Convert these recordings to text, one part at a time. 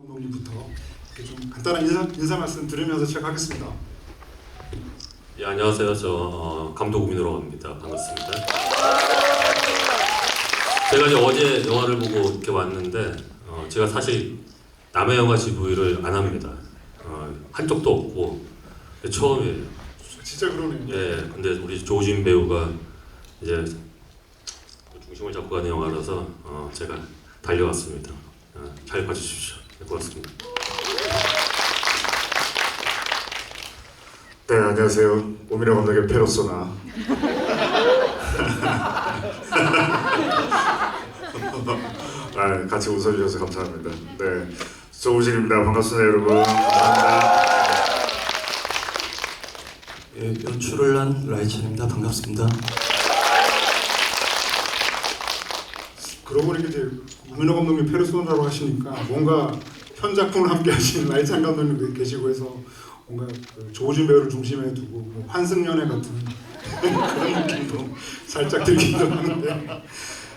감독님부터 좀 간단한 인사 말씀 드리면서 시작하겠습니다. 예, 안녕하세요. 저 감독 우민호라고 합니다. 반갑습니다. 제가 이제 어제 영화를 보고 이렇게 왔는데 제가 사실 남의 영화 GV를 안 합니다. 한 적도 없고 처음이에요. 진짜 그러네요. 예, 근데 우리 조우진 배우가 이제 중심을 잡고 가는 영화라서 제가 달려왔습니다. 잘 봐주십시오. 네, 고맙습니다. 네, 안녕하세요. 오민호 감독의 페르소나. 같이 웃어주셔서 감사합니다. 네, 조우진입니다. 반갑습니다, 여러분. 감사합니다. 예, 연출을 한 라이찬입니다. 반갑습니다. 그러고 보니까 이제 우민호 감독님 페르소나라고 하시니까 뭔가 현 작품을 함께 하신 라이찬 감독님 계시고 해서 뭔가 그 조우진 배우를 중심에 두고 뭐 환승연애 같은 그런 느낌도 살짝 들기도 하는데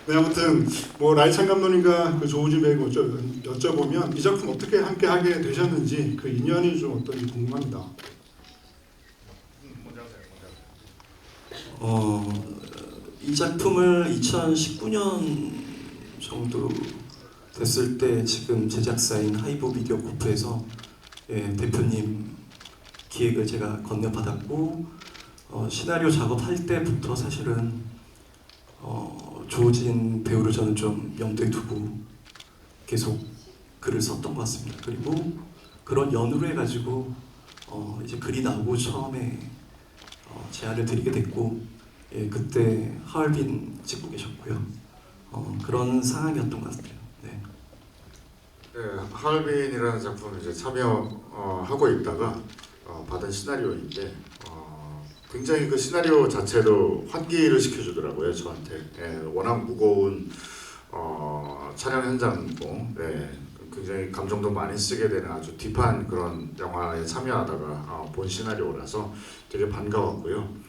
네, 아무튼 뭐 라이찬 감독님과 그 조우진 배우 여쭤보면 이 작품 어떻게 함께 하게 되셨는지 그 인연이 좀 어떤지 궁금합니다. 이 작품을 2019년 정도 됐을 때 지금 제작사인 하이브 미디어 코프에서 대표님 기획을 제가 건네받았고 시나리오 작업할 때부터 사실은 조우진 배우를 저는 좀 염두에 두고 계속 글을 썼던 것 같습니다. 그리고 그런 연으로 해가지고 이제 글이 나오고 처음에 제안을 드리게 됐고 그때 하얼빈 찍고 계셨고요. 그런 상황이었던 것 같아요. 네. 네, 하얼빈이라는 작품 이제 참여하고 있다가 받은 시나리오인데 굉장히 그 시나리오 자체도 환기를 시켜주더라고요, 저한테. 워낙 무거운 촬영 현장이고 굉장히 감정도 많이 쓰게 되는 아주 딥한 그런 영화에 참여하다가 본 시나리오라서 되게 반가웠고요.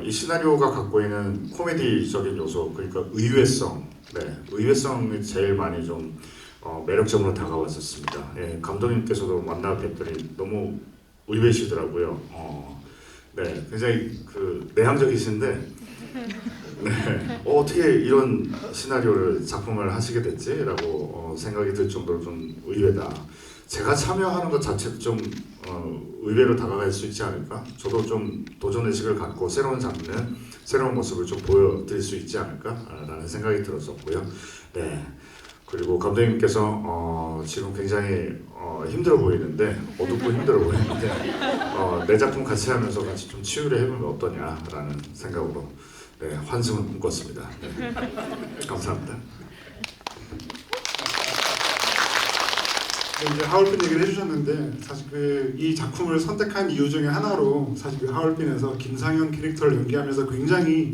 이 시나리오가 갖고 있는 코미디적인 요소, 그러니까 의외성이 제일 많이 좀 매력적으로 다가왔었습니다. 감독님께서도 만나 뵀더니 너무 의외시더라고요. 네, 굉장히 그 내향적이신데 어떻게 이런 시나리오를 작품을 하시게 됐지?라고 생각이 들 정도로 좀 의외다. 제가 참여하는 것 자체도 좀 의외로 다가갈 수 있지 않을까? 저도 좀 도전의식을 갖고 새로운 장르, 새로운 모습을 좀 보여드릴 수 있지 않을까라는 생각이 들었었고요. 네. 그리고 감독님께서 지금 굉장히 힘들어 보이는데 어둡고 힘들어 보이는데 내 작품 같이 하면서 같이 좀 치유를 해보면 어떠냐라는 생각으로 환승을 꿈꿨습니다. 네. 감사합니다. 이제 하얼빈 얘기를 해주셨는데 사실 이 작품을 선택한 이유 중에 하나로 사실 그 하얼빈에서 김상현 캐릭터를 연기하면서 굉장히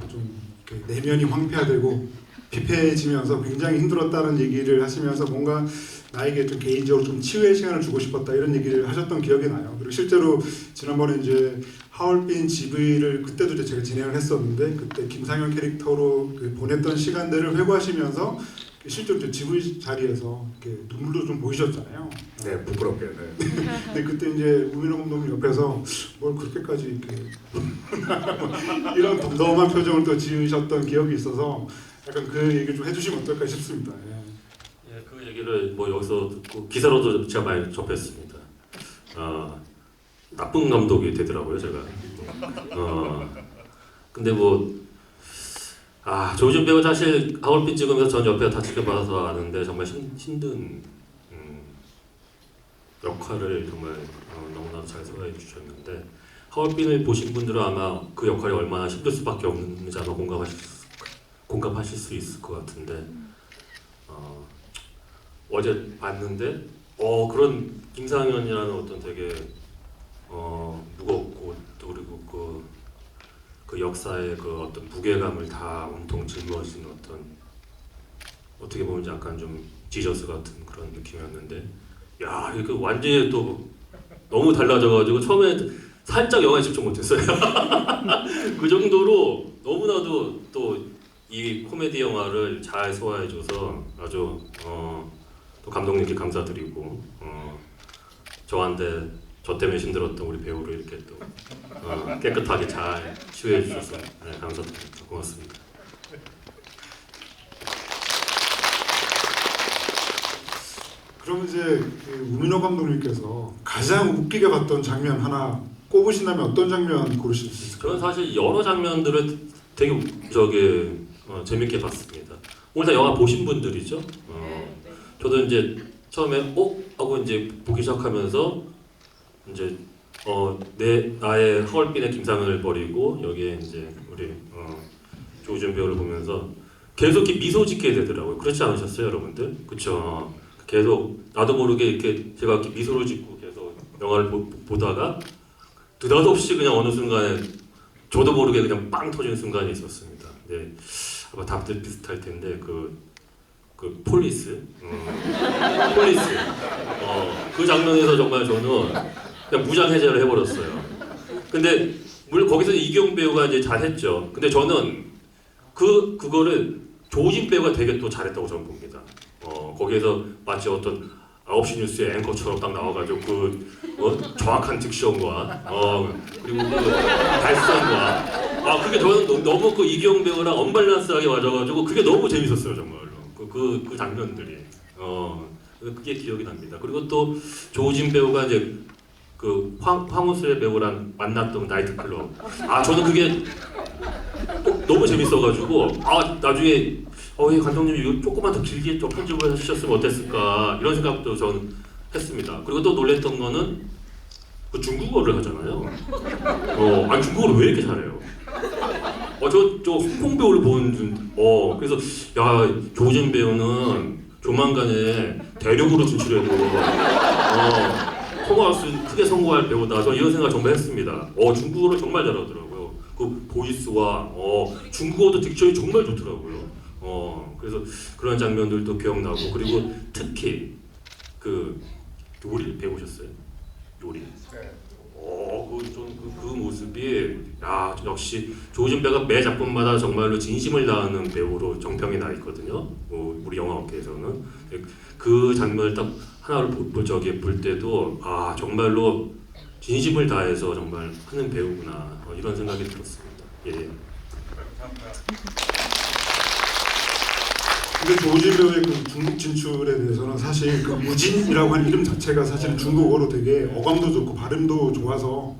좀 내면이 황폐화되고 피폐해지면서 굉장히 힘들었다는 얘기를 하시면서 뭔가 나에게 좀 개인적으로 좀 치유의 시간을 주고 싶었다 이런 얘기를 하셨던 기억이 나요. 그리고 실제로 지난번에 이제 하얼빈 GV를 그때도 이제 제가 진행을 했었는데 그때 김상현 캐릭터로 보냈던 시간들을 회고하시면서 실제로 이제 GV 자리에서 이렇게 눈물도 좀 보이셨잖아요. 네, 부끄럽게. 네. 근데 그때 이제 우민호 감독님 옆에서 뭘 그렇게까지 이렇게 이런 덤덤한 표정을 또 지으셨던 기억이 있어서 약간 그 얘기 좀 해주시면 어떨까 싶습니다. 예, 그 얘기를 뭐 여기서 듣고 기사로도 제가 많이 접했습니다. 나쁜 감독이 되더라고요, 제가. 근데 조우진 배우 사실 하얼빈 찍으면서 전 옆에 다 지켜봐서 아는데 정말 힘든 역할을 정말 너무나도 잘 소화해 주셨는데 하얼빈을 보신 분들은 아마 그 역할이 얼마나 힘들 수밖에 없는지 아마 공감하실 수 있을 것 같은데 어제 봤는데 그런 김상현이라는 어떤 되게 무겁고 또 그리고 그 역사의 그 어떤 무게감을 다 온통 짊어지는 어떻게 보면 약간 좀 지저스 같은 그런 느낌이었는데 야 이거 완전히 또 너무 달라져가지고 처음에 살짝 영화에 집중 못했어요. 그 정도로 너무나도 또 이 코미디 영화를 잘 소화해줘서 아주 또 감독님께 감사드리고 저한테 저 때문에 힘들었던 우리 배우를 이렇게 또 깨끗하게 잘 치유해 주셔서 네, 감사드립니다. 고맙습니다. 그럼 이제 그 우민호 감독님께서 가장 웃기게 봤던 장면 하나 꼽으신다면 어떤 장면 고르실 수 있을까요? 저는 사실 여러 장면들을 되게 재밌게 봤습니다. 오늘 다 영화 보신 분들이죠. 저도 이제 처음에 하고 이제 보기 시작하면서 이제 나의 하얼빈의 김상현을 버리고 여기에 이제 우리 조우준 배우를 보면서 계속 이렇게 미소 짓게 되더라고요. 그렇지 않으셨어요, 여러분들? 그렇죠. 계속 나도 모르게 이렇게 제가 이렇게 미소를 짓고 계속 영화를 보다가 느닷없이 그냥 어느 순간에 저도 모르게 그냥 빵 터지는 순간이 있었습니다. 네, 아마 답들 비슷할 텐데 그 폴리스, 그 장면에서 정말 저는 그냥 무장 해제를 해버렸어요. 근데 물론 거기서 이경 배우가 이제 잘했죠. 근데 저는 그거를 조우진 배우가 되게 또 잘했다고 저는 봅니다. 거기에서 마치 어떤 9시 뉴스의 앵커처럼 딱 나와가지고 정확한 딕션과 그리고 그 발성과 그게 저는 너무 그 이경 배우랑 언밸런스하게 맞아가지고 그게 너무 재밌었어요 정말로 그 장면들이 그게 기억이 납니다. 그리고 또 조우진 배우가 이제 그 황우수의 배우랑 만났던 나이트클럽 저는 그게 너무 재밌어가지고 나중에 이 감독님 이거 조금만 더 길게 좀 편집을 해주셨으면 어땠을까 이런 생각도 저는 했습니다. 그리고 또 놀랬던 거는 그 중국어를 하잖아요. 아니 중국어를 왜 이렇게 잘해요? 저 홍콩 배우를 보는 그래서 야 조우진 배우는 조만간에 대륙으로 진출해도 크게 성공할 배우다. 저 이런 생각 정말 했습니다. 중국어를 정말 잘하더라고요. 그 보이스와 중국어도 딕션이 정말 좋더라고요. 그래서 그런 장면들도 기억나고 그리고 특히 그 요리 배우셨어요? 요리. 그 모습이 역시 조우진 배우가 매 작품마다 정말로 진심을 다하는 배우로 정평이 나 있거든요. 우리 영화업계에서는 그 장면을 딱 하나를 볼 때도 정말로 진심을 다해서 정말 하는 배우구나 이런 생각이 들었습니다. 예. 근데 조우진 배우의 그 중국 진출에 대해서는 사실 그 무진이라고 하는 이름 자체가 사실 중국어로 되게 어감도 좋고 발음도 좋아서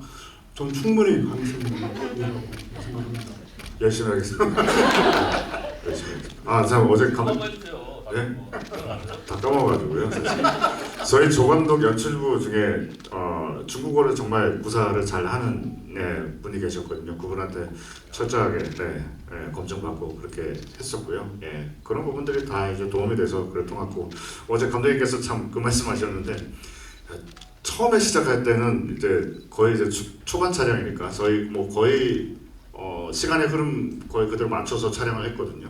전 충분히 가능성이 있다고 생각합니다. 열심히 하겠습니다. 열심히 하겠습니다. 참 어제 다 까먹어가지고요. 사실 저희 조 감독 연출부 중에 중국어를 정말 구사를 잘하는 분이 계셨거든요. 그분한테 철저하게 검증받고 그렇게 했었고요. 그런 부분들이 다 이제 도움이 돼서 그랬던 것 같고 어제 감독님께서 참 그 말씀하셨는데 처음에 시작할 때는 이제 거의 이제 초반 촬영이니까 저희 뭐 거의 시간의 흐름 거의 그대로 맞춰서 촬영을 했거든요.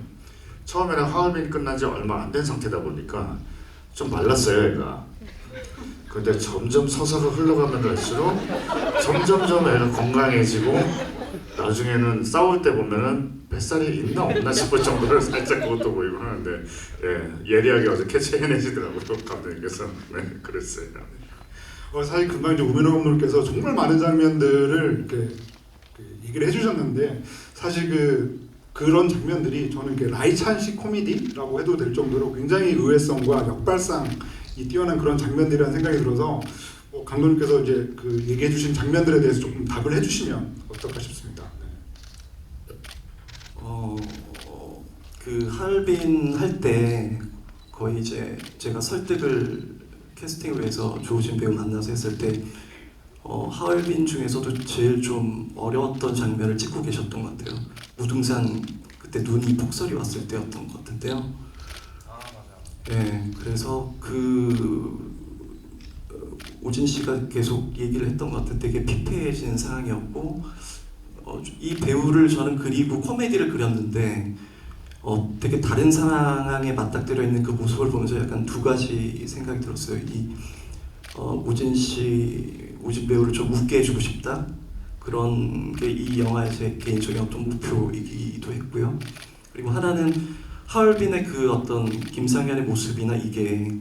처음에는 하얼빈 끝난 지 얼마 안 된 상태다 보니까 좀 말랐어요, 애가. 근데 점점 서서히 흘러가면 갈수록 점점점 애가 건강해지고 나중에는 싸울 때 보면은 뱃살이 있나 없나 싶을 정도로 살짝 그것도 보이고 하는데 예리하게 어제 캐치해내시더라고요, 감독님께서. 그랬어요. 사실 금방 이제 우민호 감독님께서 정말 많은 장면들을 이렇게 얘기를 해주셨는데 사실 그런 장면들이 저는 라이찬식 코미디라고 해도 될 정도로 굉장히 의외성과 역발상이 뛰어난 그런 장면들이라는 생각이 들어서 감독님께서 이제 얘기해주신 장면들에 대해서 조금 답을 해주시면 어떨까 싶습니다. 그 하얼빈 할 때 거의 이제 제가 설득을 캐스팅을 해서 조우진 배우 만나서 했을 때 하얼빈 중에서도 제일 좀 어려웠던 장면을 찍고 계셨던 것 같아요. 무등산 그때 눈이 폭설이 왔을 때였던 것 같은데요. 맞아요. 그래서 오진 씨가 계속 얘기를 했던 것 같은 되게 피폐해지는 상황이었고 이 배우를 저는 그리고 코미디를 그렸는데 되게 다른 상황에 맞닥뜨려 있는 그 모습을 보면서 약간 두 가지 생각이 들었어요. 오진 배우를 좀 웃게 해주고 싶다. 그런 게 이 영화의 제 개인적인 어떤 목표이기도 했고요. 그리고 하나는 하얼빈의 그 어떤 김상현의 모습이나 이게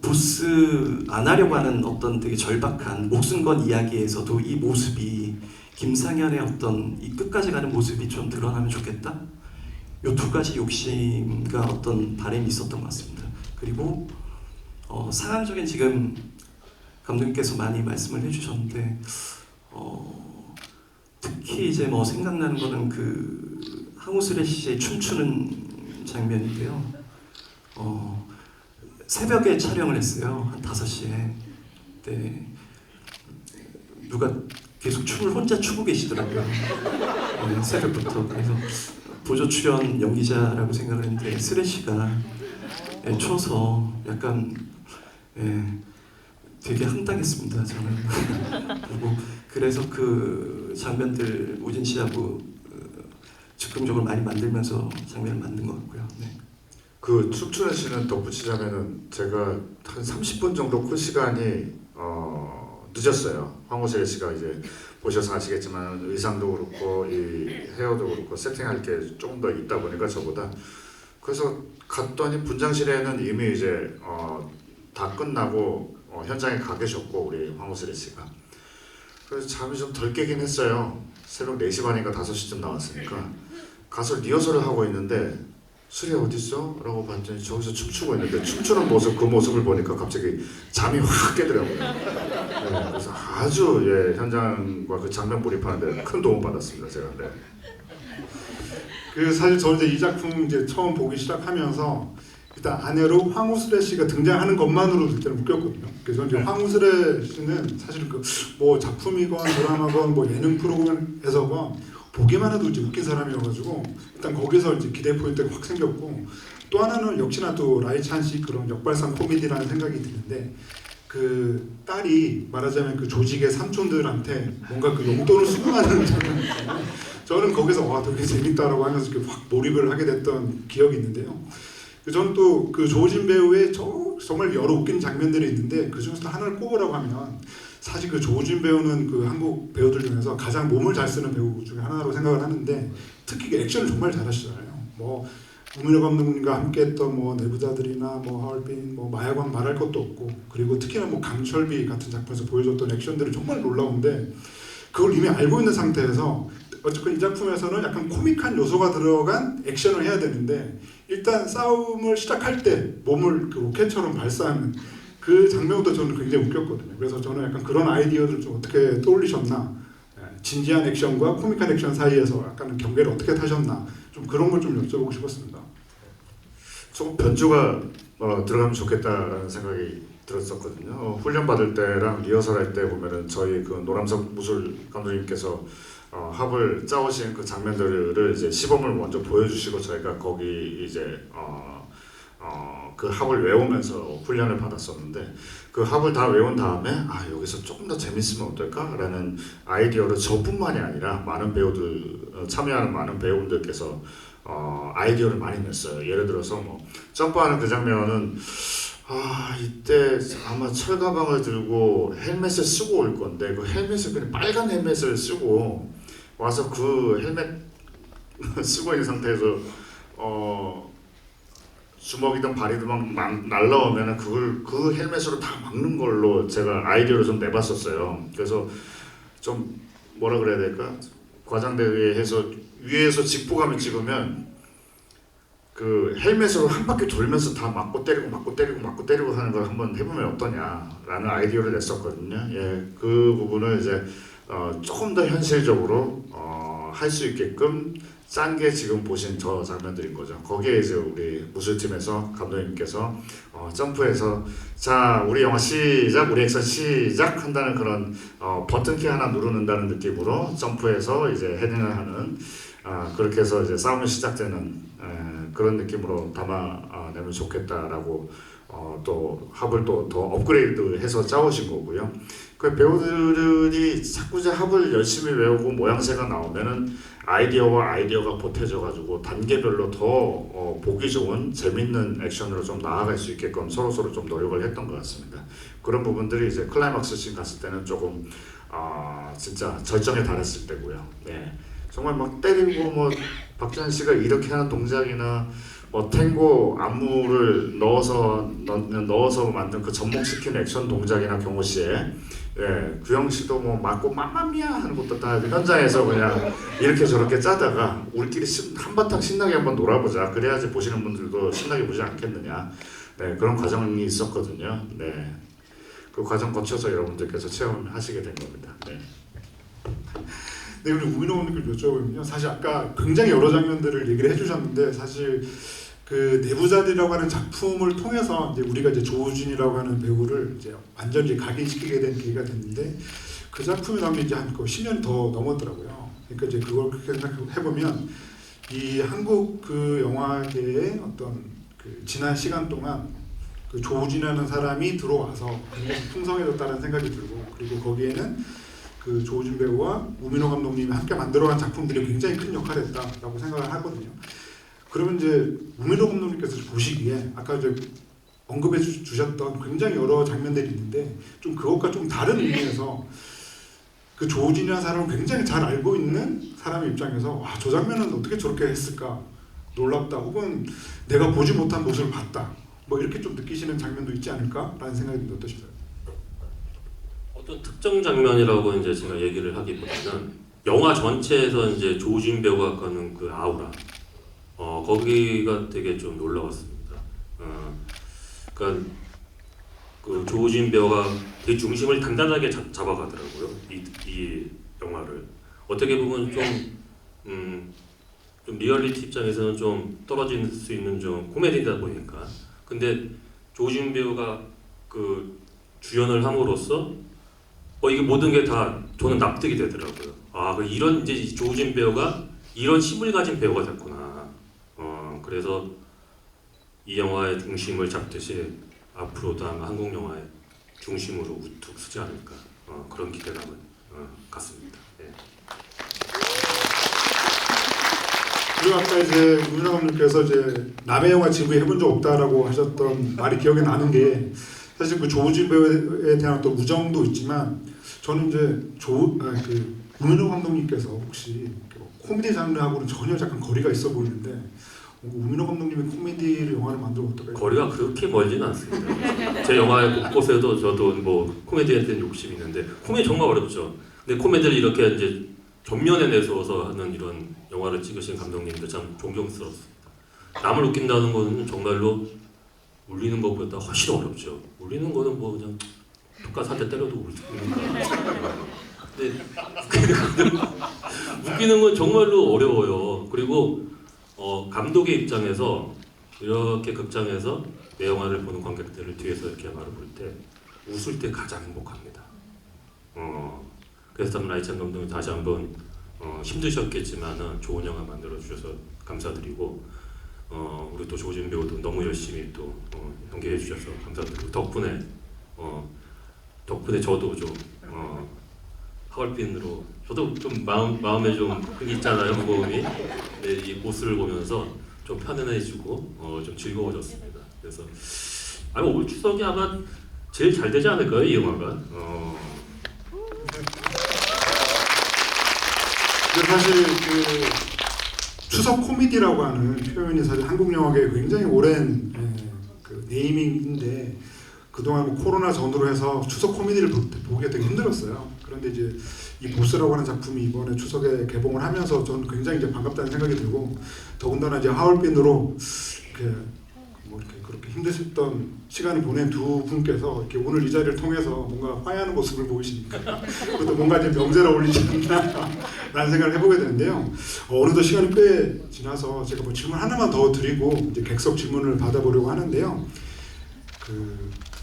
보스 안 하려고 하는 어떤 되게 절박한 목숨 건 이야기에서도 이 모습이 김상현의 어떤 이 끝까지 가는 모습이 좀 드러나면 좋겠다. 요 두 가지 욕심과 어떤 바람이 있었던 것 같습니다. 그리고 상황적인 지금 감독님께서 많이 말씀을 해주셨는데 특히 이제 뭐 생각나는 거는 그 황우스레 씨의 춤추는 장면인데요. 새벽에 촬영을 했어요. 한 5시에. 네. 누가 계속 춤을 혼자 추고 계시더라고요. 네, 새벽부터. 그래서 보조 출연 연기자라고 생각을 했는데 스레 씨가 춰서 약간 되게 황당했습니다. 저는. 그리고 그래서 그 장면들 우진 씨하고 즉흥적으로 많이 만들면서 장면을 만든 것 같고요. 네. 그 춤추는 씬은 덧붙이자면은 제가 한 30분 정도 그 시간이 늦었어요. 황호세 씨가 이제 보셔서 아시겠지만 의상도 그렇고 이 헤어도 그렇고 세팅할 게 조금 더 있다 보니까 저보다 그래서 갔더니 분장실에는 이미 이제 다 끝나고 현장에 가 계셨고 우리 황호세 씨가 그래서 잠이 좀 덜 깨긴 했어요. 새벽 4시 반인가 5시쯤 나왔으니까 가서 리허설을 하고 있는데 수리 어딨어? 라고 봤더니 저기서 춤추고 있는데 춤추는 모습 그 모습을 보니까 갑자기 잠이 확 깨더라고요. 네, 그래서 아주 현장과 그 장면 몰입하는데 큰 도움 받았습니다 제가. 네. 그 사실 저는 이제 이 작품 이제 처음 보기 시작하면서 일단 아내로 황우스레 씨가 등장하는 것만으로도 일단 웃겼거든요. 그래서 이제 황우스레 씨는 사실 그 뭐 작품이건 드라마건 뭐 예능 프로그램에서건 보기만 해도 이제 웃긴 사람이어가지고 일단 거기서 이제 기대 포인트가 확 생겼고 또 하나는 역시나 또 라이찬 씨 그런 역발상 코미디라는 생각이 드는데 그 딸이 말하자면 그 조직의 삼촌들한테 뭔가 그 용돈을 수금하는 장면이 있잖아요. 저는 거기서 와 되게 재밌다라고 하면서 이렇게 확 몰입을 하게 됐던 기억이 있는데요. 저는 또 그 조진 배우의 정말 여러 웃긴 장면들이 있는데 그 중에서 하나를 꼽으라고 하면 사실 그 조진 배우는 그 한국 배우들 중에서 가장 몸을 잘 쓰는 배우 중에 하나로 생각을 하는데 특히 그 액션을 정말 잘하시잖아요. 뭐 우민호 감독님과 함께했던 뭐 내부자들이나 뭐 하얼빈, 뭐 마야광 말할 것도 없고 그리고 특히나 뭐 강철비 같은 작품에서 보여줬던 액션들이 정말 놀라운데 그걸 이미 알고 있는 상태에서 어쨌든 이 작품에서는 약간 코믹한 요소가 들어간 액션을 해야 되는데 일단 싸움을 시작할 때 몸을 그 로켓처럼 발사하는 그 장면부터 저는 굉장히 웃겼거든요. 그래서 저는 약간 그런 아이디어를 좀 어떻게 떠올리셨나, 진지한 액션과 코믹한 액션 사이에서 약간 경계를 어떻게 타셨나, 좀 그런 걸 좀 여쭤보고 싶었습니다. 조금 변주가 들어가면 좋겠다라는 생각이 들었었거든요. 훈련 받을 때랑 리허설 할 때 보면은 저희 그 노람석 무술 감독님께서 합을 짜오신 그 장면들을 이제 시범을 먼저 보여주시고 저희가 거기 이제 그 합을 외우면서 훈련을 받았었는데 그 합을 다 외운 다음에 여기서 조금 더 재밌으면 어떨까라는 아이디어를 저뿐만이 아니라 많은 배우들 참여하는 많은 배우분들께서 아이디어를 많이 냈어요. 예를 들어서 뭐 점프하는 그 장면은 이때 아마 철가방을 들고 헬멧을 쓰고 올 건데 그 헬멧을 그냥 빨간 헬멧을 쓰고 와서 그 헬멧 쓰고 있는 상태에서 주먹이든 발이든 막 날라오면은 그걸 그 헬멧으로 다 막는 걸로 제가 아이디어를 좀 내봤었어요. 그래서 좀 뭐라 그래야 될까? 과장되게 해서 위에서 직보감을 찍으면 그 헬멧으로 한 바퀴 돌면서 다 맞고 때리고 하는 걸 한번 해보면 어떠냐라는 아이디어를 냈었거든요. 예, 그 부분을 이제 조금 더 현실적으로 할 수 있게끔 짠 게 지금 보신 저 장면들인 거죠. 거기에 이제 우리 무술팀에서 감독님께서 점프해서 자 우리 영화 시작, 우리 액션 시작 한다는 그런 버튼키 하나 누르는다는 느낌으로 점프해서 이제 헤딩을 하는 그렇게 해서 이제 싸움이 시작되는 그런 느낌으로 담아내면 좋겠다라고 또 합을 또 더 업그레이드해서 짜오신 거고요. 그 배우들이 자꾸 이제 합을 열심히 외우고 모양새가 나오면은 아이디어와 아이디어가 보태져가지고 단계별로 더 보기 좋은 재밌는 액션으로 좀 나아갈 수 있게끔 서로 좀 노력을 했던 것 같습니다. 그런 부분들이 이제 클라이막스 씬 갔을 때는 조금 진짜 절정에 달했을 때고요. 네. 정말 막 때리고 뭐 박찬 씨가 이렇게 하는 동작이나 뭐 탱고 안무를 넣어서 만든 그 접목시킨 액션 동작이나 경호 씨의 규영 씨도 뭐 맞고 맘마미야 하는 것도 다 현장에서 그냥 이렇게 저렇게 짜다가 우리끼리 한바탕 신나게 한번 놀아보자. 그래야지 보시는 분들도 신나게 보지 않겠느냐. 네, 그런 과정이 있었거든요. 네, 그 과정 거쳐서 여러분들께서 체험하시게 된 겁니다. 네. 네, 우리 우민호 감독님 여쭤보면요. 사실 아까 굉장히 여러 장면들을 얘기를 해주셨는데 사실 그 내부자들이라고 하는 작품을 통해서 이제 우리가 이제 조우진이라고 하는 배우를 이제 완전히 각인시키게 된 계기가 됐는데 그 작품이 나온 게 이제 한 10년 더 넘었더라고요. 그러니까 이제 그걸 그렇게 생각해 보면 이 한국 그 영화계의 어떤 그 지난 시간 동안 그 조우진이라는 사람이 들어와서 굉장히 풍성해졌다는 생각이 들고 그리고 거기에는 그 조우진 배우와 우민호 감독님이 함께 만들어간 작품들이 굉장히 큰 역할을 했다라고 생각을 하거든요. 그러면 이제 우민호 감독님께서 보시기에 아까 이제 언급해 주셨던 굉장히 여러 장면들이 있는데 좀 그것과 좀 다른 의미에서 그 조우진이라는 사람을 굉장히 잘 알고 있는 사람의 입장에서 와, 저 장면은 어떻게 저렇게 했을까 놀랍다 혹은 내가 보지 못한 모습을 봤다 뭐 이렇게 좀 느끼시는 장면도 있지 않을까라는 생각이 듭니다. 어떠시나요? 어떤 특정 장면이라고 이제 제가 얘기를 하기보다는 영화 전체에서 이제 조우진 배우가 갖는 그 아우라, 거기가 되게 좀 놀라웠습니다. 그러니까 그 조우진 배우가 되게 중심을 단단하게 잡아가더라고요. 이 영화를 어떻게 보면 좀 리얼리티 입장에서는 좀 떨어질 수 있는 좀 코미디다 보니까, 근데 조우진 배우가 그 주연을 함으로써 이게 모든 게 다 저는 납득이 되더라고요. 아, 이런 이제 조우진 배우가 이런 힘을 가진 배우가 됐구나. 그래서 이 영화의 중심을 잡듯이 앞으로도 아마 한국 영화의 중심으로 우뚝 서지 않을까 그런 기대감을 갖습니다. 예. 그리고 아까 이제 우민호 감독님께서 이제 남의 영화 지구에 해본 적 없다라고 하셨던 말이 기억에 나는 게 사실 그 조우진 배우에 대한 어떤 우정도 있지만 저는 이제 그 우민호 감독님께서 혹시 코미디 장르하고는 전혀 약간 거리가 있어 보이는데 우민호 감독님이 코미디 영화를 만들어 어떨까요? 거리가 그렇게 멀지는 않습니다. 제 영화의 곳곳에도 저도 뭐 코미디에 대한 욕심이 있는데 코미디 정말 어렵죠. 근데 코미디를 이렇게 이제 전면에 내세워서 하는 이런 영화를 찍으신 감독님도 참 존경스럽습니다. 남을 웃긴다는 거는 정말로 울리는 것보다 훨씬 어렵죠. 울리는 거는 뭐 그냥 똑같이 한 대 때려도 울니까. 근데 웃기는 건 정말로 어려워요. 그리고 감독의 입장에서 이렇게 극장에서 내 영화를 보는 관객들을 뒤에서 이렇게 영화를 볼 때 웃을 때 가장 행복합니다. 그래서 라이찬 감독님 다시 한번 힘드셨겠지만은 좋은 영화 만들어 주셔서 감사드리고 우리 또 조우진 배우도 너무 열심히 또 연기해 주셔서 감사드리고 덕분에 저도 좀 하얼빈으로 저도 좀 마음에 좀 그게 있잖아요, 무거움이. 근데 이 보스를 보면서 좀 편안해지고 좀 즐거워졌습니다. 그래서 올 추석이 아마 제일 잘 되지 않을까요, 이 영화가? 근데 사실 그 추석 코미디라고 하는 표현이 사실 한국 영화계에 굉장히 오랜 그 네이밍인데 그동안 뭐 코로나 전후로 해서 추석 코미디를 보기가 되게 힘들었어요. 그런데 이제 이 보스라고 하는 작품이 이번에 추석에 개봉을 하면서 저는 굉장히 이제 반갑다는 생각이 들고 더군다나 이제 하얼빈으로 이렇게 그렇게 힘드셨던 시간을 보낸 두 분께서 이렇게 오늘 이 자리를 통해서 뭔가 화해하는 모습을 보이시니까 그것도 뭔가 이제 명제라 어울리지 않나라는 생각을 해보게 되는데요. 어느덧 시간이 꽤 지나서 제가 뭐 질문 하나만 더 드리고 이제 객석 질문을 받아보려고 하는데요.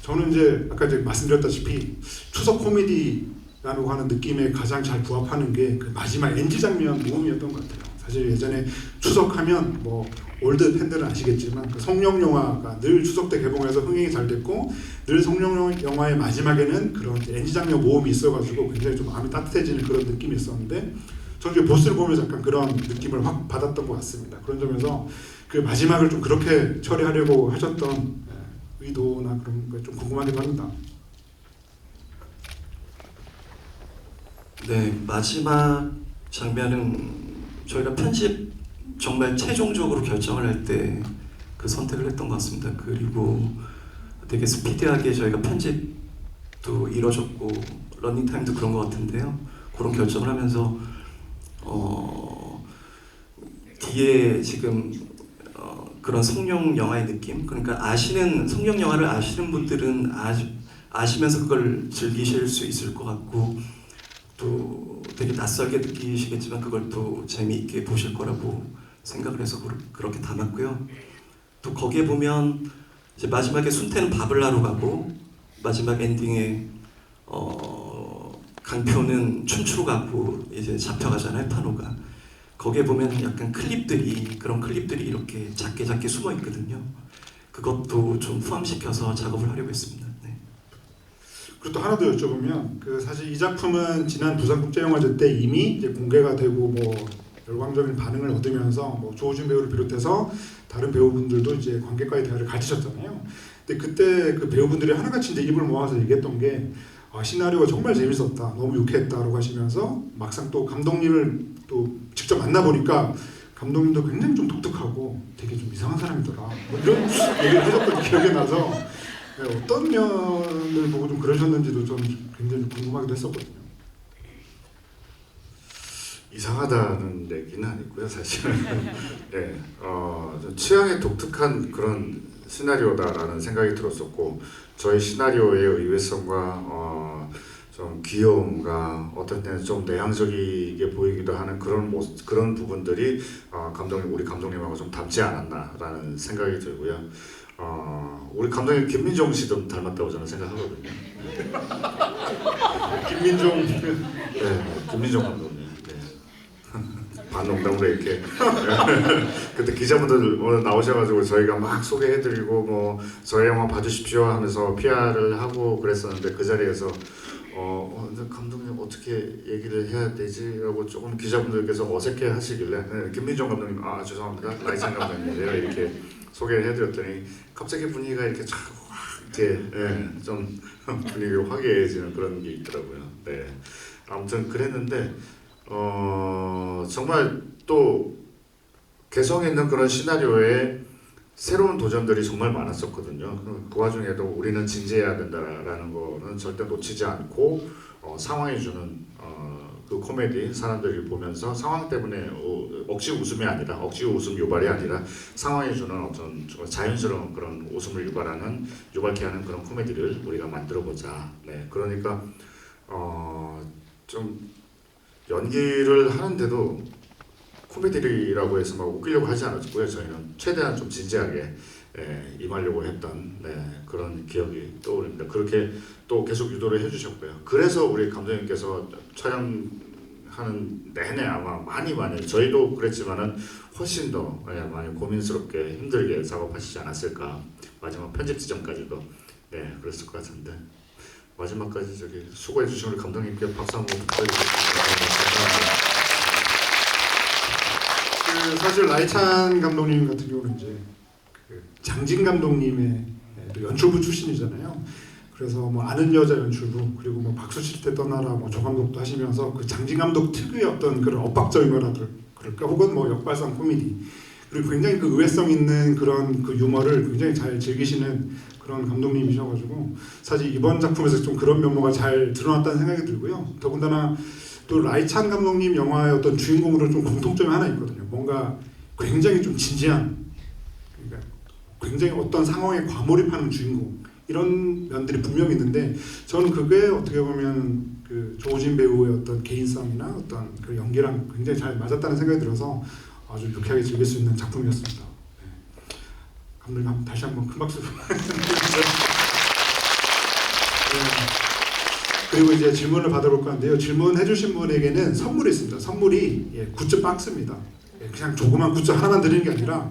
저는 이제 아까 이제 말씀드렸다시피 추석 코미디라고 하는 느낌에 가장 잘 부합하는 게 그 마지막 NG 장면 모음이었던 것 같아요. 사실 예전에 추석하면 뭐 올드 팬들은 아시겠지만 그 성룡 영화가 늘 추석 때 개봉해서 흥행이 잘 됐고 늘 성룡 영화의 마지막에는 그런 NG 장면 모음이 있어가지고 굉장히 좀 마음이 따뜻해지는 그런 느낌이 있었는데 저는 이제 보스를 보면서 약간 그런 느낌을 확 받았던 것 같습니다. 그런 점에서 그 마지막을 좀 그렇게 처리하려고 하셨던 의도나 그런 거 좀 궁금하기도 합니다. 네, 마지막 장면은 저희가 편집 정말 최종적으로 결정을 할 때 그 선택을 했던 것 같습니다. 그리고 되게 스피디하게 저희가 편집도 이뤄졌고 러닝타임도 그런 것 같은데요. 그런 결정을 하면서 뒤에 지금 그런 성룡 영화의 느낌, 그러니까 아시는 성룡 영화를 아시는 분들은 아시면서 그걸 즐기실 수 있을 것 같고 또 되게 낯설게 느끼시겠지만 그걸 또 재미있게 보실 거라고 생각을 해서 그렇게 담았고요. 또 거기에 보면 이제 마지막에 순태는 밥을 하러 가고 마지막 엔딩에 강표는 춤추러 가고 이제 잡혀가잖아요, 판호가. 거기에 보면 약간 그런 클립들이 이렇게 작게 숨어 있거든요. 그것도 좀 포함시켜서 작업을 하려고 했습니다. 네. 그리고 또 하나 더 여쭤보면 그 사실 이 작품은 지난 부산국제영화제 때 이미 이제 공개가 되고 뭐 열광적인 반응을 얻으면서 뭐 조우진 배우를 비롯해서 다른 배우분들도 이제 관객과의 대화를 가지셨잖아요. 근데 그때 그 배우분들이 하나같이 이제 입을 모아서 얘기했던 게 시나리오가 정말 재밌었다, 너무 유쾌했다라고 하시면서 막상 또 감독님을 또 직접 만나보니까 감독님도 굉장히 좀 독특하고 되게 좀 이상한 사람이더라, 뭐 이런 얘기를 하셨던 기억이 나서 어떤 면을 보고 좀 그러셨는지도 좀 굉장히 궁금하기도 했었거든요. 이상하다는 얘기는 아니고요, 사실은. 네, 좀 취향에 독특한 그런 시나리오다라는 생각이 들었었고, 저희 시나리오의 의외성과 좀 귀여움과 어떤 때는 좀 내향적이게 보이기도 하는 그런 부분들이 우리 감독님하고 좀 닮지 않았나라는 생각이 들고요. 우리 감독님 김민종 씨 좀 닮았다고 저는 생각하거든요. 김민종. 네, 김민종 감독님. 반농담으로 이렇게 그때 기자분들 오늘 나오셔가지고 저희가 막 소개해드리고 뭐 저희 영화 봐주십시오 하면서 PR을 하고 그랬었는데 그 자리에서 감독님 어떻게 얘기를 해야 되지? 라고 조금 기자분들께서 어색해 하시길래 김민종 감독님 죄송합니다, 라이찬 감독님이래요 이렇게 소개를 해드렸더니 갑자기 분위기가 이렇게 쫙 이렇게 좀 분위기가 화기애애해지는 그런 게 있더라고요. 네, 아무튼 그랬는데 정말 또 개성 있는 그런 시나리오에 새로운 도전들이 정말 많았었거든요. 그 와중에도 우리는 진지해야 된다라는 거는 절대 놓치지 않고 상황이 주는 그 코미디, 사람들이 보면서 상황 때문에 억지 웃음이 아니라 억지 웃음 유발이 아니라 상황이 주는 어떤 자연스러운 그런 웃음을 유발케 하는 그런 코미디를 우리가 만들어보자. 네, 그러니까 좀 연기를 하는데도 코미디라고 해서 막 웃기려고 하지 않았고요. 저희는 최대한 좀 진지하게 임하려고 했던 그런 기억이 떠오릅니다. 그렇게 또 계속 유도를 해주셨고요. 그래서 우리 감독님께서 촬영하는 내내 아마 많이 저희도 그랬지만은 훨씬 더 많이 고민스럽게 힘들게 작업하시지 않았을까. 마지막 편집 지점까지도 그랬을 것 같은데 마지막까지 저기 수고해 주신 우리 감독님께 박수 한번 부탁드리겠습니다. 그 사실 라이찬 감독님 같은 경우는 이제 그 장진 감독님의 또 연출부 출신이잖아요. 그래서 뭐 아는 여자 연출부, 그리고 뭐 박수 칠 때 떠나라 뭐 조 감독도 하시면서 그 장진 감독 특유의 어떤 그런 엇박적인 거라 그럴까, 혹은 뭐 역발상 코미디, 그리고 굉장히 그 의외성 있는 그런 그 유머를 굉장히 잘 즐기시는 그런 감독님이셔가지고 사실 이번 작품에서 좀 그런 면모가 잘 드러났다는 생각이 들고요. 더군다나 또 라이찬 감독님 영화의 어떤 주인공으로 좀 공통점이 하나 있거든요. 뭔가 굉장히 좀 진지한, 그러니까 굉장히 어떤 상황에 과몰입하는 주인공, 이런 면들이 분명히 있는데 저는 그게 어떻게 보면 그 조우진 배우의 어떤 개인성이나 어떤 그 연기랑 굉장히 잘 맞았다는 생각이 들어서 아주 유쾌하게 즐길 수 있는 작품이었습니다. 감독님 다시 한번 큰 박수. 그리고 이제 질문을 받아볼까 하는데요. 질문해주신 분에게는 선물이 있습니다. 선물이 굿즈 박스입니다. 그냥 조그만 굿즈 하나만 드리는 게 아니라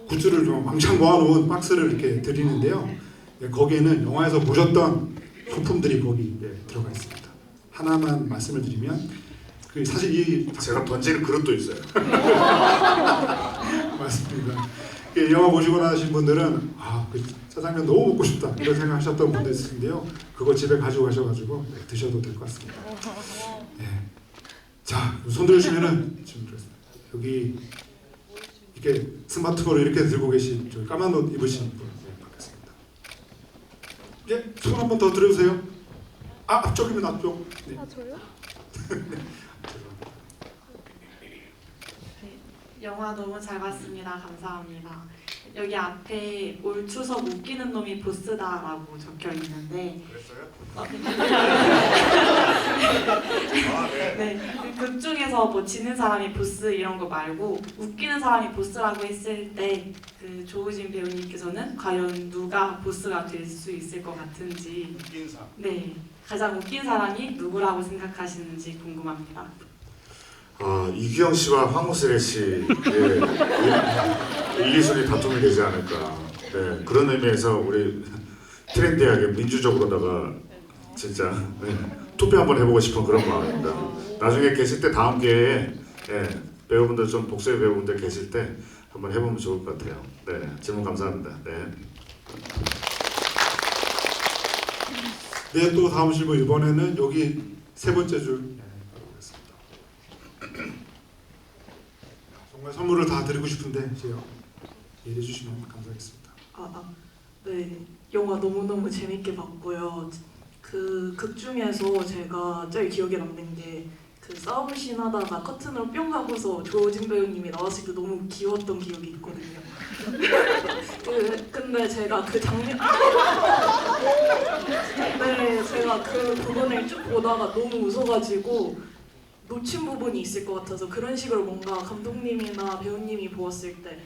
굿즈를 좀 왕창 모아놓은 박스를 이렇게 드리는데요. 거기에는 영화에서 보셨던 소품들이 거기 들어가 있습니다. 하나만 말씀을 드리면 그 사실 이 제가 던지는 그릇도 있어요. 맞습니다. 영화 보시고 나신 분들은 그 짜장면 너무 먹고 싶다 이런 생각하셨던 분들 있을 텐데요. 그거 집에 가지고 가셔가지고 드셔도 될 것 같습니다. 자, 손 들으시면은 지금 여기 이렇게 스마트폰을 이렇게 들고 계신 저 까만 옷 입으신 분 받겠습니다. 예, 손 한 번 더 들어주세요. 아, 앞쪽이면 앞쪽. 네. 아 저요? 죄송합니다. 네, 영화 너무 잘 봤습니다. 감사합니다. 여기 앞에 올 추석 웃기는 놈이 보스다라고 적혀 있는데 그랬어요? 네, 극 중에서 뭐 지는 사람이 보스 이런 거 말고 웃기는 사람이 보스라고 했을 때 그 조우진 배우님께서는 과연 누가 보스가 될 수 있을 것 같은지 웃긴 사람. 네, 가장 웃긴 사람이 누구라고 생각하시는지 궁금합니다. 이규영 씨와 황우슬의 씨의 1, 2순위 다툼이 되지 않을까. 네, 그런 의미에서 우리 트렌디하게 민주적으로다가 진짜 투표 한번 해보고 싶은 그런 마음입니다. 나중에 계실 때 다음 기회에 배우분들 좀 복수의 배우분들 계실 때 한번 해보면 좋을 것 같아요. 네, 질문 감사합니다. 네. 네, 또 다음 질문 이번에는 여기 세 번째 줄 가보겠습니다. 정말 선물을 다 드리고 싶은데 제가 이해해 주시면 감사하겠습니다. 네, 영화 너무너무 재밌게 봤고요. 그 극 중에서 제가 제일 기억에 남는 게 그 싸움씬 하다가 커튼으로 뿅 하고서 조진 배우님이 나왔을 때 너무 귀여웠던 기억이 있거든요. 근데 제가 그 장면 네, 제가 그 부분을 쭉 보다가 너무 웃어가지고 놓친 부분이 있을 것 같아서 그런 식으로 뭔가 감독님이나 배우님이 보았을 때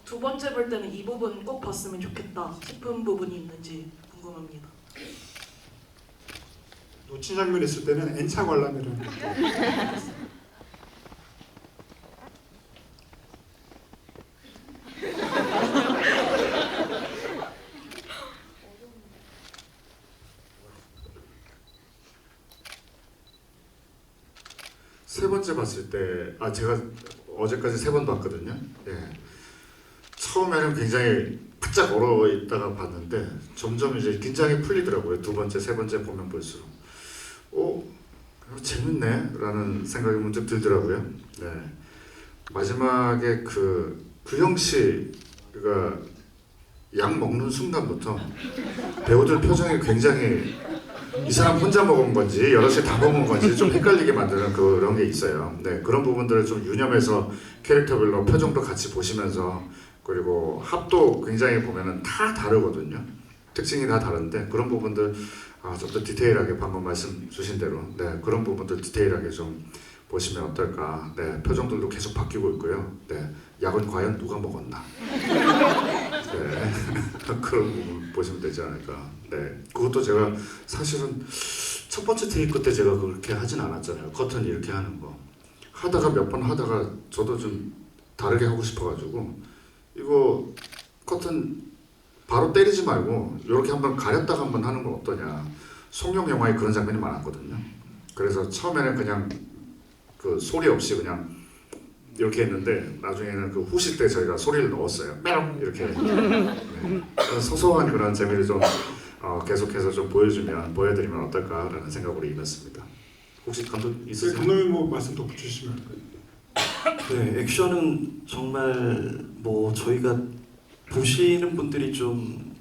두 번째 볼 때는 이 부분 꼭 봤으면 좋겠다 싶은 부분이 있는지 궁금합니다. 놓친 장면 있을 때는 N차 관람이라는 거. 세 번째 봤을 때, 제가 어제까지 3번 봤거든요. 예. 처음에는 굉장히 바짝 얼어 있다가 봤는데 점점 이제 긴장이 풀리더라고요. 두 번째, 세 번째 보면 볼수록. 재밌네 라는 생각이 문득 들더라고요. 네. 마지막에 규영 씨가 약 먹는 순간부터 배우들 표정이 굉장히 이 사람 혼자 먹은 건지 여럿이 다 먹은 건지 좀 헷갈리게 만드는 그런 게 있어요. 네, 그런 부분들을 좀 유념해서 캐릭터별로 표정도 같이 보시면서 그리고 합도 굉장히 보면은 다 다르거든요. 특징이 다 다른데 그런 부분들 좀 더 디테일하게 방금 말씀 주신 대로 그런 부분들 디테일하게 좀 보시면 어떨까. 네, 표정들도 계속 바뀌고 있고요. 네, 약은 과연 누가 먹었나. 네, 그런 부분 보시면 되지 않을까. 네, 그것도 제가 사실은 첫 번째 테이크 때 제가 그렇게 하진 않았잖아요. 커튼 이렇게 하는 거 하다가 몇 번 하다가 저도 좀 다르게 하고 싶어가지고 이거 커튼 바로 때리지 말고 이렇게 한번 가렸다가 한번 하는 건 어떠냐. 송룡 영화에 그런 장면이 많았거든요. 그래서 처음에는 그냥 그 소리 없이 그냥 이렇게 했는데 나중에는 그 후실 때 저희가 소리를 넣었어요. 메롱 이렇게. 네. 소소한 그런 재미를 좀 계속해서 좀 보여드리면 어떨까라는 생각으로 임했습니다. 혹시 감독 있으세요? 감독님 뭐 말씀 덧붙이시면. 네, 액션은 정말 뭐 저희가 보시는 분들이 좀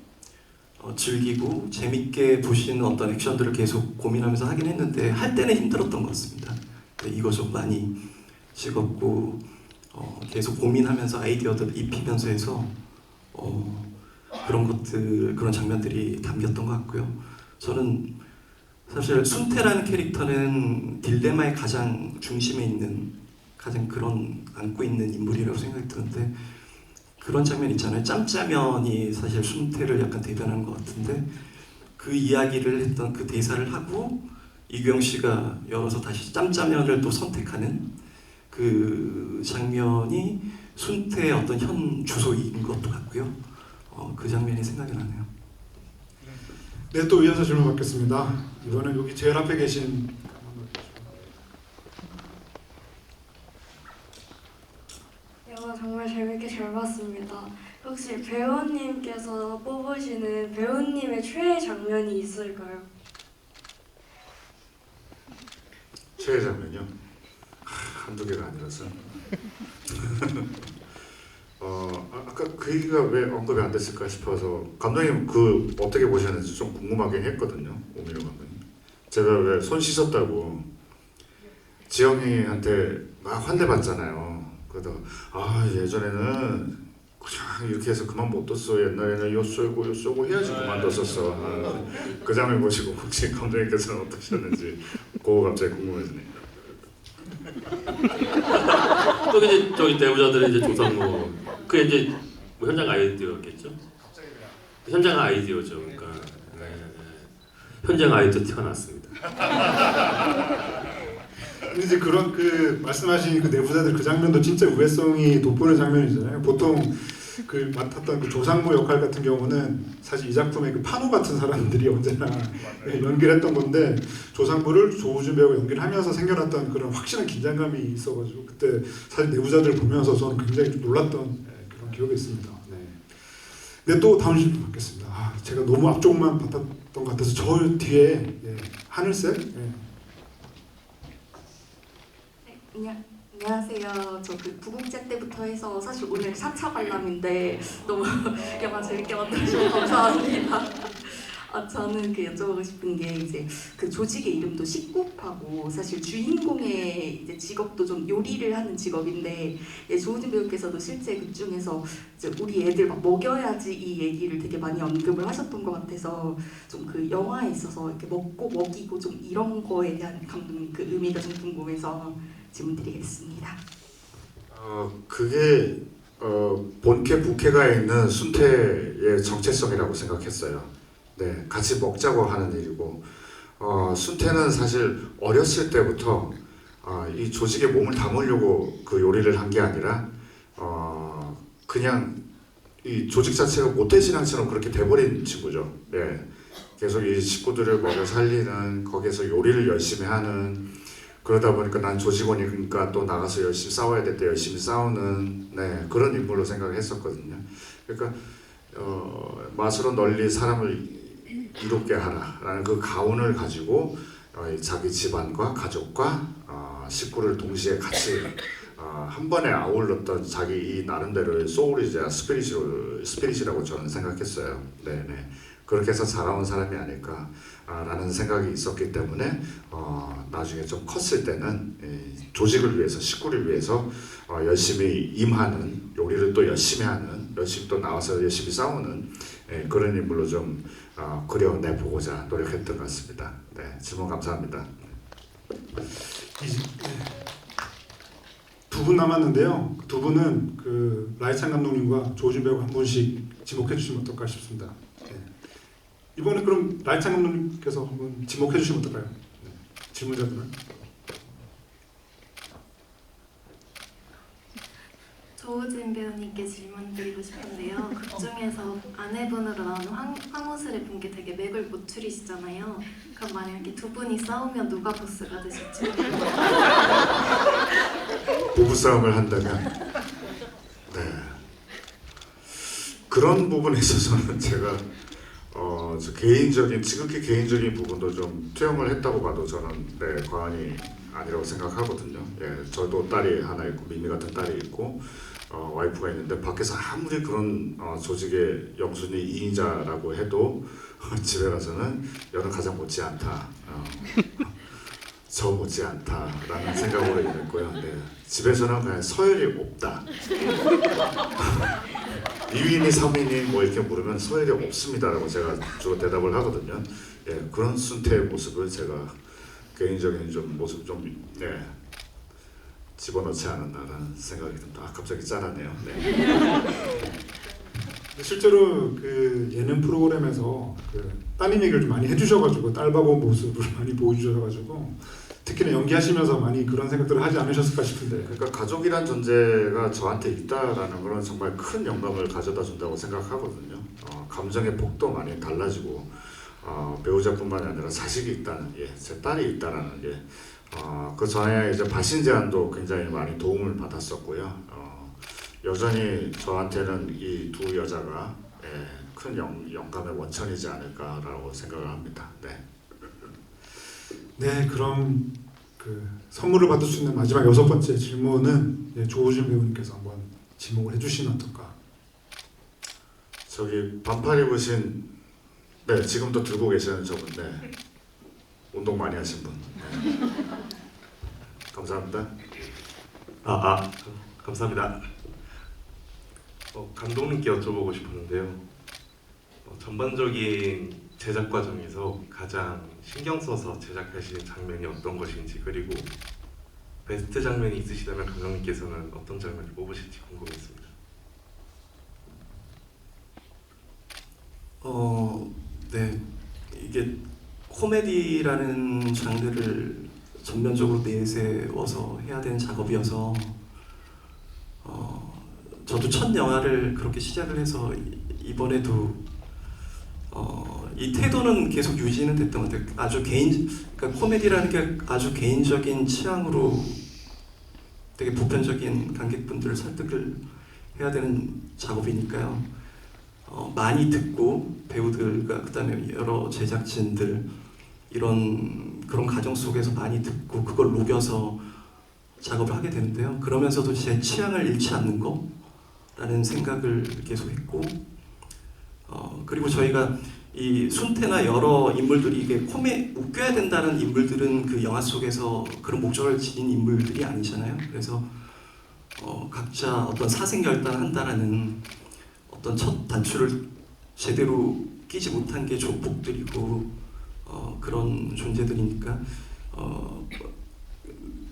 즐기고 재밌게 보시는 어떤 액션들을 계속 고민하면서 하긴 했는데 할 때는 힘들었던 것 같습니다. 이거 좀 많이 찍었고 계속 고민하면서 아이디어들을 입히면서 해서 그런 장면들이 담겼던 것 같고요. 저는 사실 순태라는 캐릭터는 딜레마의 가장 중심에 있는 가장 안고 있는 인물이라고 생각이 드는데 그런 장면 있잖아요. 짬짜면이 사실 순태를 약간 대변한 것 같은데 그 이야기를 했던 그 대사를 하고 이규영 씨가 열어서 다시 짬짜면을 또 선택하는 그 장면이 순태의 어떤 현 주소인 것도 같고요. 그 장면이 생각이 나네요. 네, 또 이어서 질문 받겠습니다. 이번엔 여기 제일 앞에 계신 영화 정말 재밌게 잘 봤습니다. 혹시 배우님께서 뽑으시는 배우님의 최애 장면이 있을까요? 최애 장면이요? 한두 개가 아니라서 아까 그 얘기가 왜 언급이 안 됐을까 싶어서 감독님 그 어떻게 보셨는지 좀 궁금하긴 했거든요. 오민호 감독님. 제가 왜 손 씻었다고 지영이한테 막 환대받잖아요. 그러다 아 예전에는 그냥 이렇게 해서 그만 못 뒀어. 옛날에는 요 쏘고 해야지 그만뒀었어. 그 장면 보시고 혹시 감독님께서는 어떠셨는지 그거 갑자기 궁금해지네요. 또 이제 저희 내부자들은 이제 조상모 그 이제 뭐 현장 아이디어겠죠. 현장 아이디어죠. 그러니까 현장 아이디어 튀어났습니다. 근데 이제 그런 그 말씀하신 그 내부자들 그 장면도 진짜 우회성이 돋보이는 장면이잖아요. 보통 그 맡았던 그 조상모 역할 같은 경우는 사실 이 작품의 그 판호 같은 사람들이 언제나 연기를 했던 건데 조상모를 조우준 배우가 연기를 하면서 생겨났던 그런 확실한 긴장감이 있어가지고 그때 사실 내부자들 보면서 저는 굉장히 좀 놀랐던 그런 기억이 있습니다. 네. 근데 또 다음 질문 받겠습니다. 아, 제가 너무 앞쪽만 봤던 것 같아서 저 뒤에 하늘색 안녕하세요. 저 그 부국제 때부터 해서 사실 오늘 4차 관람인데 너무 영화 재밌게 만들어주셔서 감사합니다. 저는 그 여쭤보고 싶은 게 이제 그 조직의 이름도 식국파고 사실 주인공의 이제 직업도 좀 요리를 하는 직업인데 조우진 배우께서도 실제 극 중에서 이제 우리 애들 막 먹여야지 이 얘기를 되게 많이 언급을 하셨던 것 같아서 좀 그 영화에 있어서 이렇게 먹고 먹이고 좀 이런 거에 대한 감독님 그 의미가 좀 궁금해서 질문드리겠습니다. 그게 본캐 부캐가 있는 순태의 정체성이라고 생각했어요. 네, 같이 먹자고 하는 일이고 순태는 사실 어렸을 때부터 이 조직에 몸을 담으려고 그 요리를 한 게 아니라 그냥 이 조직 자체가 모태신앙처럼 그렇게 돼버린 친구죠. 네, 계속 이 식구들을 먹여 살리는 거기에서 요리를 열심히 하는 그러다 보니까 난 조직원이니까 또 나가서 열심히 싸워야 될 때 열심히 싸우는 그런 인물로 생각했었거든요. 그러니까 맛으로 널리 사람을 이롭게 하라라는 그 가훈을 가지고 자기 집안과 가족과 식구를 동시에 같이 한 번에 아울렀던 자기 이 나름대로의 소울이자 스피릿이라고 저는 생각했어요. 네네. 그렇게 해서 자라온 사람이 아닐까라는 생각이 있었기 때문에 나중에 좀 컸을 때는 조직을 위해서 식구를 위해서 열심히 임하는 요리를 또 열심히 하는 열심히 또 나와서 열심히 싸우는 그런 인물로 좀 그려내보고자 노력했던 것 같습니다. 네, 질문 감사합니다. 두 분 남았는데요. 두 분은 그 라이찬 감독님과 조우진 배우가 한 분씩 지목해 주시면 어떨까 싶습니다. 이번에 그럼 라이찬 감독님께서 한번 지목해 주시면 어떨까요? 질문자들은. 조우진 배우님께 질문드리고 싶은데요. 극 중에서 아내분으로 나오는 황우슬의 분께 되게 맥을 못 추리시잖아요. 그럼 만약에 두 분이 싸우면 누가 보스가 되실지. 부부싸움을 한다면 그런 부분에 있어서는 제가 저 개인적인 지극히 개인적인 부분도 좀 투영을 했다고 봐도 저는 과언이 아니라고 생각하거든요. 저도 딸이 하나 있고 미미 같은 딸이 있고 와이프가 있는데 밖에서 아무리 그런 조직의 영순이 2인자라고 해도 집에 가서는 여는 가장 못지 않다. 저 못지 않다라는 생각으로 있고요. 집에서는 그냥 서열이 없다. 2위니 3위니 뭐 이렇게 물으면 서열이 없습니다라고 제가 주로 대답을 하거든요. 그런 순태의 모습을 제가 개인적인 좀 모습 좀 집어넣지 않았나라는 생각이 듭니다. 갑자기 짠하네요. 실제로 그 예능 프로그램에서 그 따님 얘기를 좀 많이 해주셔가지고 딸바보 모습을 많이 보여주셔가지고 특히나 연기하시면서 많이 그런 생각들을 하지 않으셨을까 싶은데. 그러니까 가족이란 존재가 저한테 있다라는 그런 정말 큰 영감을 가져다 준다고 생각하거든요. 감정의 폭도 많이 달라지고 배우자뿐만 아니라 자식이 있다는 게, 제 딸이 있다라는 게, 그 전에 이제 발신 제안도 굉장히 많이 도움을 받았었고요. 여전히 저한테는 이 두 여자가 큰 영감의 원천이지 않을까라고 생각을 합니다. 네, 그럼 그 선물을 받을 수 있는 마지막 6번째 질문은 조우진 배우님께서 한번 지목을 해주시면 어떨까 저기 반팔 입으신 네 지금도 들고 계시는 저분 네 운동 많이 하신 분 감사합니다. 감사합니다. 감독님께 여쭤보고 싶었는데요. 전반적인 제작 과정에서 가장 신경 써서 제작하신 장면이 어떤 것인지, 그리고 베스트 장면이 있으시다면 감독님께서는 어떤 장면을 뽑으실지 궁금했습니다. 네, 이게 코미디라는 장르를 전면적으로 내세워서 해야 되는 작업이어서 저도 첫 영화를 그렇게 시작을 해서 이번에도 이 태도는 계속 유지는 됐던 것 같아요. 아주 그러니까 코미디라는 게 아주 개인적인 취향으로 되게 보편적인 관객분들을 설득을 해야 되는 작업이니까요. 많이 듣고 배우들과 그다음에 여러 제작진들 그런 과정 속에서 많이 듣고 그걸 녹여서 작업을 하게 되는데요. 그러면서도 제 취향을 잃지 않는 거라는 생각을 계속 했고, 그리고 저희가 이 순태나 여러 인물들이 이게 웃겨야 된다는 인물들은 그 영화 속에서 그런 목적을 지닌 인물들이 아니잖아요. 그래서 각자 어떤 사생결단한다라는 어떤 첫 단추를 제대로 끼지 못한 게 조폭들이고 그런 존재들이니까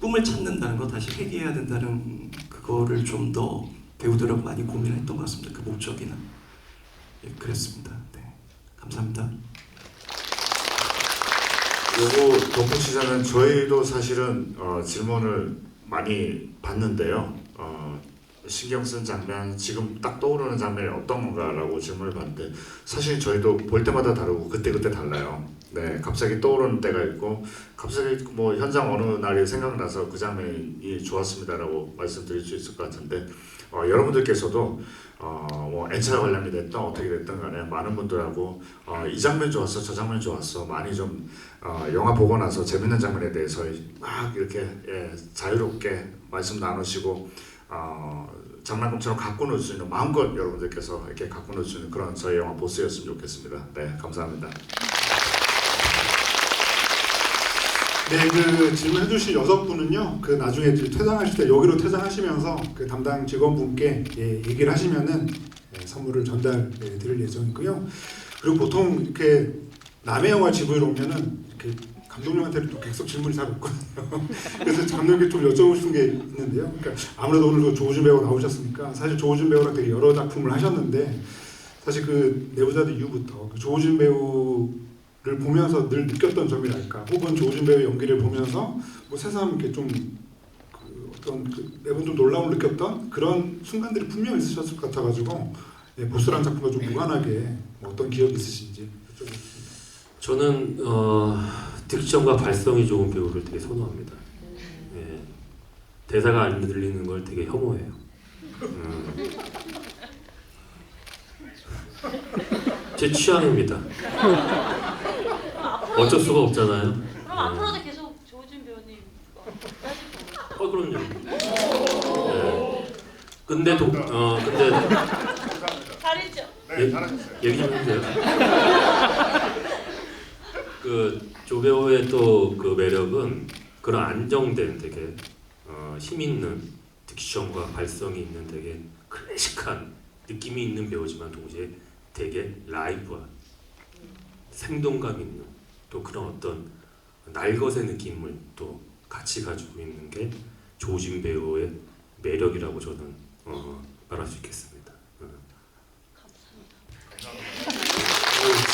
꿈을 찾는다는 거, 다시 회귀해야 된다는 그거를 좀 더 배우들하고 많이 고민했던 것 같습니다. 그 목적이나 그랬습니다. 네, 감사합니다. 요거 덧붙이자면 저희도 사실은 질문을 많이 받는데요. 신경 쓴 장면, 지금 딱 떠오르는 장면이 어떤 건가라고 질문을 받는데 사실 저희도 볼 때마다 다르고 그때그때 달라요. 네, 갑자기 떠오르는 때가 있고 갑자기 뭐 현장 어느 날이 생각나서 그 장면이 좋았습니다라고 말씀드릴 수 있을 것 같은데 여러분들께서도 뭐 엔차 관람이 됐든 어떻게 됐든 간에 많은 분들하고 이 장면 좋았어, 저 장면 좋았어, 많이 좀 영화 보고 나서 재밌는 장면에 대해서 막 이렇게 자유롭게 말씀 나누시고 장난감처럼 갖고 놀 수 있는, 마음껏 여러분들께서 이렇게 갖고 놀 수 있는 그런 저희 영화 보스였으면 좋겠습니다. 네, 감사합니다. 네, 그 질문해주신 6분은요, 그 나중에 퇴장하실 때 여기로 퇴장하시면서 그 담당 직원분께 얘기를 하시면은 선물을 전달해 드릴 예정이고요. 그리고 보통 이렇게 남의 영화 GV로 오면은 이렇게 감독님한테는 또 계속 질문이 잘 없거든요. 그래서 감독님께 좀 여쭤보고 싶은 게 있는데요. 그러니까 아무래도 오늘도 조우준 배우 나오셨으니까 사실 조우준 배우랑 되게 여러 작품을 하셨는데 사실 그 내부자들 이후부터 그 조우준 배우를 보면서 늘 느꼈던 점이랄까, 혹은 조우준 배우 연기를 보면서 뭐 새삼 이렇게 좀 어떤 매번 좀 놀라움을 느꼈던 그런 순간들이 분명히 있으셨을 것 같아가지고 보스라는 작품과 좀 무관하게 뭐 어떤 기억이 있으신지 여쭤보겠습니다. 저는 딕션과 발성이 좋은 배우를 되게 선호합니다. 예, 대사가 안 들리는 걸 되게 혐오해요. 제 취향입니다. 어쩔 수가 없잖아요. 그럼 앞으로도 계속 조우준 배우님 따질 거예요? 그럼요. 예. 근데 잘했죠? 네, 잘하셨어요. 얘기 좀 해주세요. 그 조배우의 또 그 매력은 그런 안정된 되게 힘 있는 딕션과 발성이 있는 되게 클래식한 느낌이 있는 배우지만 동시에 되게 라이브한 생동감 있는 또 그런 어떤 날것의 느낌을 또 같이 가지고 있는 게 조우진 배우의 매력이라고 저는 말할 수 있겠습니다.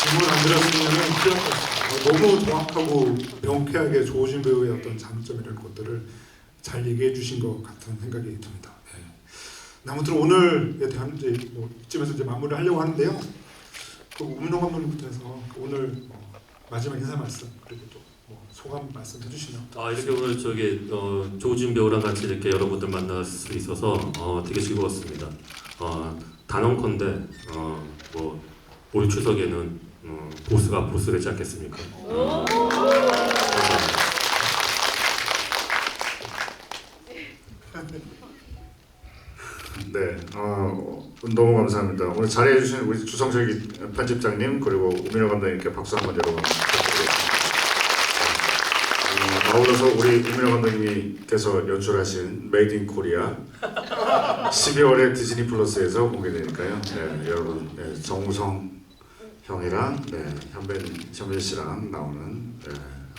질문 안 드렸으면 너무 정확하고 명쾌하게 조우진 배우의 어떤 장점이라는 것들을 잘 얘기해 주신 것 같은 생각이 듭니다. 네. 아무튼 오늘에 대한 이제 뭐 이쯤에서 이제 마무리를 하려고 하는데요. 그 우민호 감독님부터 해서 오늘 마지막 인사 말씀 그리고 또 뭐 소감 말씀 해주시면. 이렇게 오늘 조우진 배우랑 같이 이렇게 여러분들 만날 수 있어서 되게 즐거웠습니다. 단언컨대 뭐 올 추석에는 보스가 보스 되지 않겠습니까? 네, 너무 감사합니다. 오늘 자리해 주신 우리 주성철 편집장님 그리고 우민호 감독님께 박수 한번 여러분 부탁드리겠습니다. 아울러서 우리 우민호 감독님께서 연출하신 메이드 인 코리아 12월에 디즈니 플러스에서 공개되니까요. 네, 여러분 정우성 형이랑 현빈 씨랑 나오는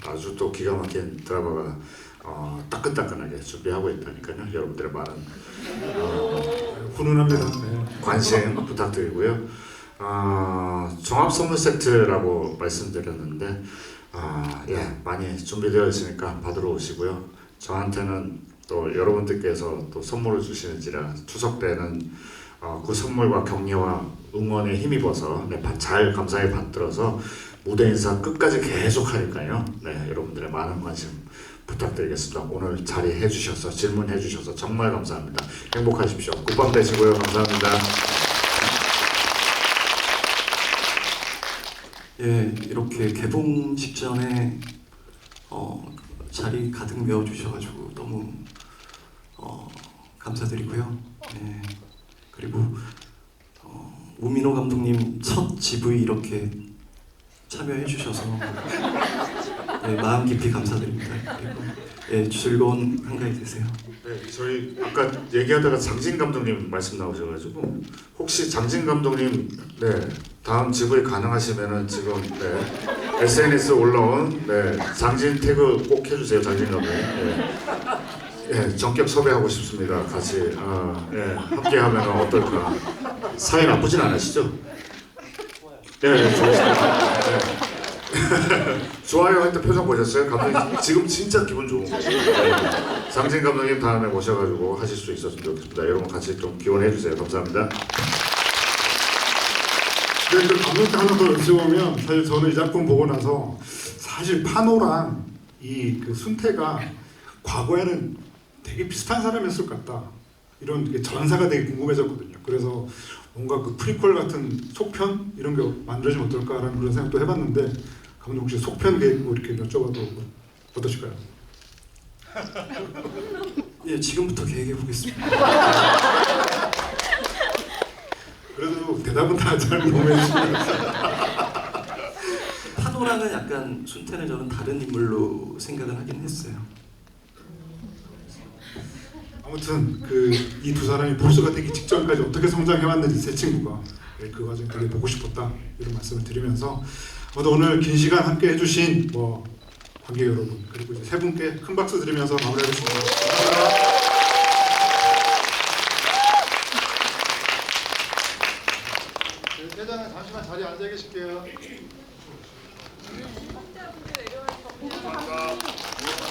아주 또 기가 막힌 드라마가 따끈따끈하게 준비하고 있다니까요. 여러분들의 많은 훈훈합니다. 관심 부탁드리고요. 종합 선물 세트라고 말씀드렸는데 많이 준비되어 있으니까 받으러 오시고요. 저한테는 또 여러분들께서 또 선물을 주시는지라 추석 때는 그 선물과 격려와 응원에 힘입어서 잘 감사히 받들어서 무대 인사 끝까지 계속 하니까요. 여러분들의 많은 관심 부탁드리겠습니다. 오늘 자리해 주셔서 질문해 주셔서 정말 감사합니다. 행복하십시오. 굿밤 되시고요. 감사합니다. 예, 이렇게 개봉 직전에 자리 가득 메워주셔가지고 너무 감사드리고요. 예, 그리고 우민호 감독님 첫 GV 이렇게 참여해주셔서 마음 깊이 감사드립니다. 그리고 즐거운 한가위 되세요. 네, 저희 아까 얘기하다가 장진 감독님 말씀 나오셔가지고 혹시 장진 감독님 다음 GV 가능하시면은 지금 SNS 올라온 장진 태그 꼭 해주세요. 장진 감독님. 전격 섭외하고 싶습니다. 같이 함께하면 어떨까? 사이 나쁘진 않으시죠? 네, 좋습니다. 좋아요 할 때 표정 보셨어요? 감독님 지금 진짜 기분 좋은 거예요. 장진 감독님 다음에 모셔가지고 하실 수 있었으면 좋겠습니다. 여러분 같이 좀 기원해 주세요. 감사합니다. 네, 그 감독님 하나 더 여쭤보면 사실 저는 이 작품 보고 나서 사실 파노랑 그 순태가 과거에는 되게 비슷한 사람이었을 것 같다. 이런 전사가 되게 궁금해졌거든요. 그래서 뭔가 그 프리퀄 같은 속편 이런 게 만들어지면 어떨까라는 그런 생각도 해봤는데 감독님 혹시 속편 계획 뭐 이렇게 여쭤봐도 어떠실까요? 예, 지금부터 계획해 보겠습니다. 그래도 대답은 다 잘 모르겠습니다. 파노랑은 약간 순태는 저는 다른 인물로 생각을 하긴 했어요. 아무튼 이 두 사람이 보스가 되기 직전까지 어떻게 성장해왔는지 세 친구가 그 과정 되게 보고 싶었다 이런 말씀을 드리면서 오늘 긴 시간 함께 해주신 관객 여러분 그리고 이제 세 분께 큰 박수 드리면서 마무리하겠습니다. 감사합니다. 회장은 잠시만 자리에 앉아 계실게요. 감사합니다.